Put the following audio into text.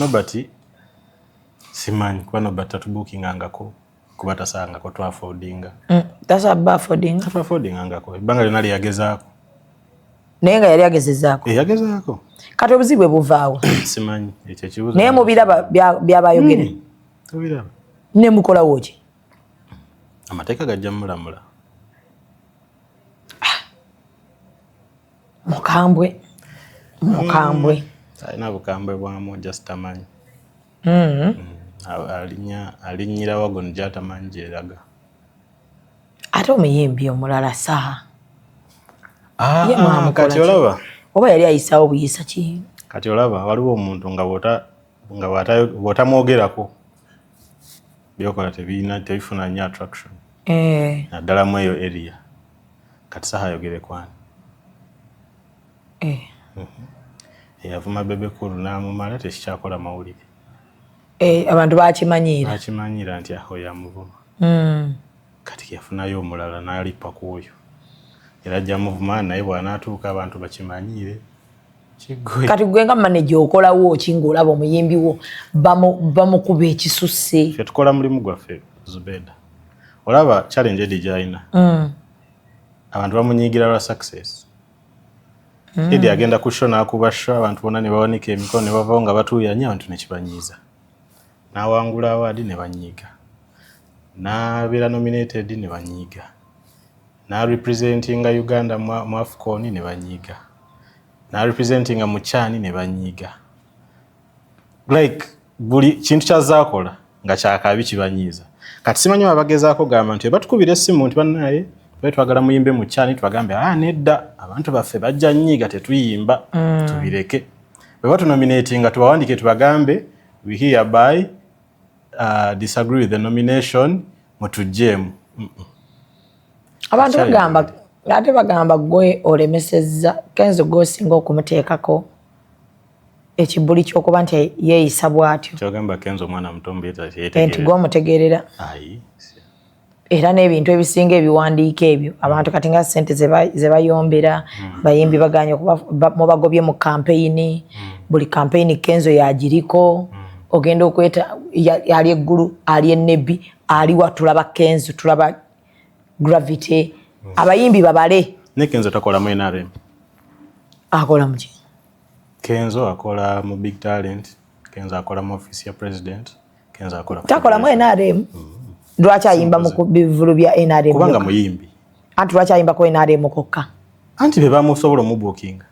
Nobati simanyi kuba Nobati tatubuukingangako kuba tasangako twafoodinga. Tasaba affordinga. Twafoodingangako ebbanga lyonna lyagezaako. Naye nga yali agezezaako. Yagezaako. Kati obuzibu buvaawo. Simanyi ekyo ekibuuzo. Naye mubiraba byabayogere. Tubiraba. Ne mukolawo ki? Amateeka gajja mulamula. Mukambwe. Alina bukambwe bwamu just tamanyi. Alinyira wago nja tamanyi gyeraga. Ate omuyimbi omulala saa. Kati olaba. Oba yali ayisaawo buyisa ki? Kati olaba waliwo omuntu nga bw'otamwogerako byokola tebifuna nnyo attraction. Naddala mu eyo area. Kati saha ayogere kwani. Yavuma Bebe Cool n'amumala tekikyakola mawulire. Abantu bakimanyiira. Bakimanyiira nti aho yamuvuma. Kati yafunayo omulala n'alipa ku oyo. Era ajja muvuma naye bw'anaatuuka abantu bakimanyiire. Kati gwe nga manager okolawo ki ng'olaba omuyimbi wo bamukuba ekisusse. Ffe tukola mulimu gwaffe Zubeda. Olaba challenge edi gy'alina. Abantu bamunyiigira lwa success. Edi agenda ku show n'akuba show abantu bonna ne bawanika emikono ne bavaawo nga batuuyanya abantu ne kibanyiiza. N'awangula award ne banyiiga. N'abeera nominated ne banyiiga. Representinga Uganda mu AFCON ne banyiiga. Representinga mu CHAN ne banyiiga. Like buli kintu kyazaakola nga kyakabi kibanyiiza. Kati simanyi abagezaako gamba nti batukubira essimu nti bannaye twagala muyimbe mu CHAN tubagambe nedda abantu baffe bajja nnyiiga tetuyimba tubireke. Bwe batunominatinga tubawandiike tubagambe we hereby disagree with the nomination mutujjeemu. Abantu bagamba gwe olemesezza Kenzo gw'osinga okumuteekako ekibuli ky'okuba nti yeeyisa bw'atyo. Kyogamba Kenzo omwana muto nti gw'omutegeerera. Era n'ebintu ebisinga ebiwandiika ebyo abantu kati nga ssente ze bayombera bayimbi baganya mubagobye mu kampeyini buli kampeyini Kenzo yagiriko ogenda okweta ali eggulu ali ennebi ali watulaba Kenzo tulaba Gravity abayimbi babale. Ne Kenzo takola mu NRM. Akola mu ki? Kenzo akola mu Big Talent. Kenzo akola mu office ya president. Kenzo akola takola mu NRM. Lwaki ayimba mu bivulu bya NRM? Kubanga muyimbi. Anti lwaki ayimba ko NRM kokka? Anti be bamusobola mu booking.